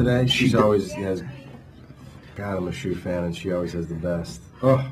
today? She's always has. God, I'm a shoe fan, and she always has the best. Oh.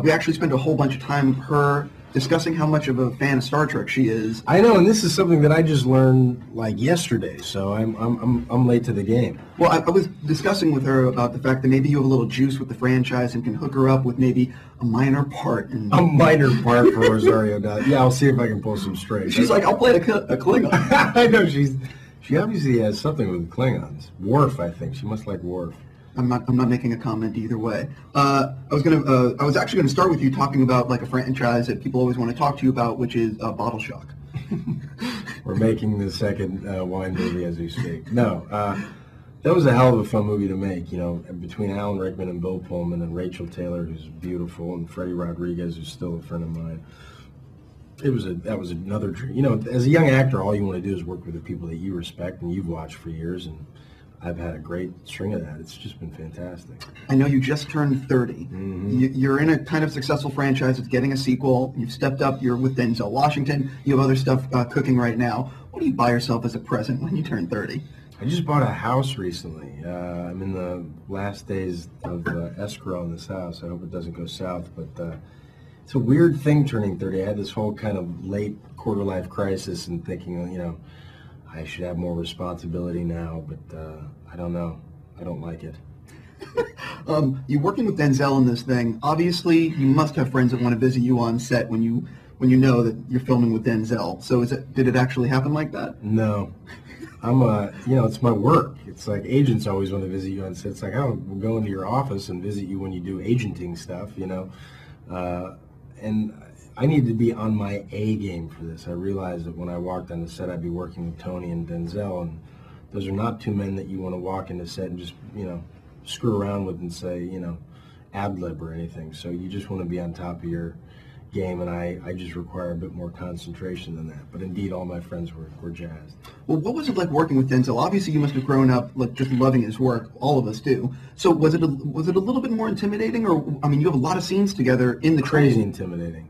We actually spent a whole bunch of time her discussing how much of a fan of Star Trek she is. I know, and this is something that I just learned like yesterday, so I'm late to the game. Well, I was discussing with her about the fact that maybe you have a little juice with the franchise and can hook her up with maybe a minor part. A minor part for Rosario Dawson. Yeah, I'll see if I can pull some straight. She's like, I'll play a Klingon. I know, she obviously has something with Klingons. Worf, I think. She must like Worf. I'm not making a comment either way. I was actually gonna start with you talking about like a franchise that people always want to talk to you about, which is Bottle Shock. We're making the second wine movie as we speak. No, that was a hell of a fun movie to make. You know, between Alan Rickman and Bill Pullman and Rachel Taylor, who's beautiful, and Freddie Rodriguez, who's still a friend of mine. That was another dream. You know, as a young actor, all you want to do is work with the people that you respect and you've watched for years, and I've had a great string of that. It's just been fantastic. I know you just turned 30. Mm-hmm. You're in a kind of successful franchise that's getting a sequel. You've stepped up. You're with Denzel Washington. You have other stuff cooking right now. What do you buy yourself as a present when you turn 30? I just bought a house recently. I'm in the last days of escrow on this house. I hope it doesn't go south, but it's a weird thing turning 30. I had this whole kind of late quarter-life crisis and thinking, you know, I should have more responsibility now, but I don't know. I don't like it. You're working with Denzel in this thing. Obviously, you must have friends that want to visit you on set when you know that you're filming with Denzel. So did it actually happen like that? No. It's my work. It's like agents always want to visit you on set. It's like, oh, we'll go into your office and visit you when you do agenting stuff, you know. And I need to be on my A game for this. I realized that when I walked on the set, I'd be working with Tony and Denzel, and those are not two men that you want to walk into set and just, you know, screw around with and say, you know, ad-lib or anything. So you just want to be on top of your game, and I just require a bit more concentration than that. But indeed, all my friends were jazzed. Well, what was it like working with Denzel? Obviously, you must have grown up like just loving his work. All of us do. So was it a little bit more intimidating, or I mean, you have a lot of scenes together in the crazy intimidating.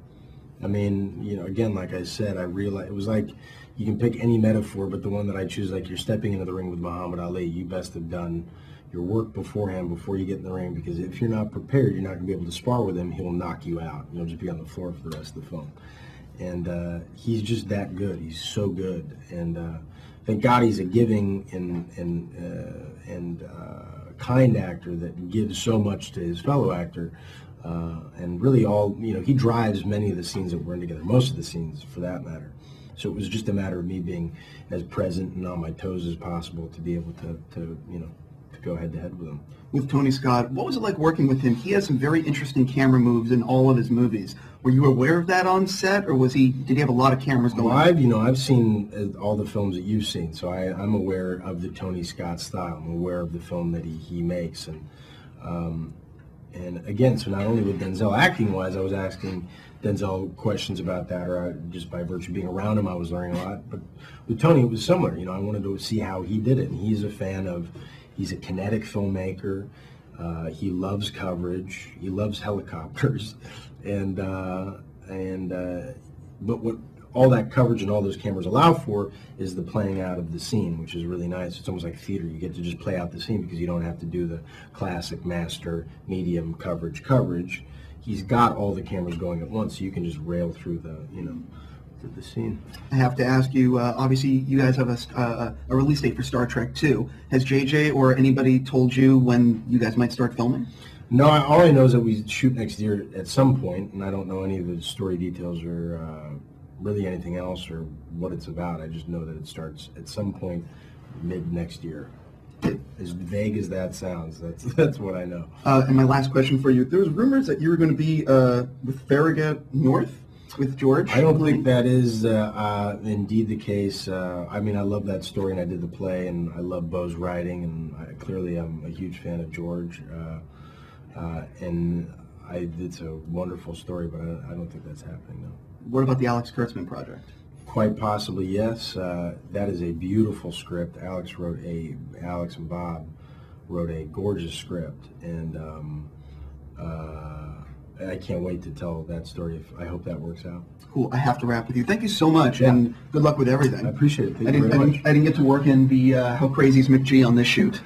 I mean, you know, again, like I said, I realized it was like you can pick any metaphor, but the one that I choose, like you're stepping into the ring with Muhammad Ali. You best have done your work beforehand before you get in the ring, because if you're not prepared, you're not going to be able to spar with him. He'll knock you out. You'll just be on the floor for the rest of the film. And he's just that good. He's so good. And thank God he's a giving and kind actor that gives so much to his fellow actor. And really he drives many of the scenes that we're in together, most of the scenes for that matter. So it was just a matter of me being as present and on my toes as possible to be able to go head to head with him. With Tony Scott, what was it like working with him? He has some very interesting camera moves in all of his movies. Were you aware of that on set, or did he have a lot of cameras going on? Well, I've seen all the films that you've seen, so I'm aware of the Tony Scott style. I'm aware of the film that he makes, and again, so not only with Denzel acting-wise, I was asking Denzel questions about that, or just by virtue of being around him, I was learning a lot. But with Tony, it was similar. You know, I wanted to see how he did it, and he's a kinetic filmmaker. He loves coverage. He loves helicopters, but what all that coverage and all those cameras allow for is the playing out of the scene, which is really nice. It's almost like theater. You get to just play out the scene because you don't have to do the classic master medium coverage. He's got all the cameras going at once, so you can just rail through the scene. I have to ask you, obviously you guys have a release date for Star Trek 2. Has JJ or anybody told you when you guys might start filming? No, all I know is that we shoot next year at some point, and I don't know any of the story details or really anything else or what it's about. I just know that it starts at some point mid next year. As vague as that sounds, that's what I know. And my last question for you: there was rumors that you were going to be with Farragut North with George. I don't think that is indeed the case. I mean, I love that story, and I did the play, and I love Bo's writing, and clearly I'm a huge fan of George. And it's a wonderful story, but I don't think that's happening, no. What about the Alex Kurtzman project? Quite possibly, yes. That is a beautiful script. Alex and Bob wrote a gorgeous script, and I can't wait to tell that story. I hope that works out. Cool. I have to wrap with you. Thank you so much, and good luck with everything. I appreciate it. Thank you very much. I didn't get to work in the How Crazy is McGee on this shoot.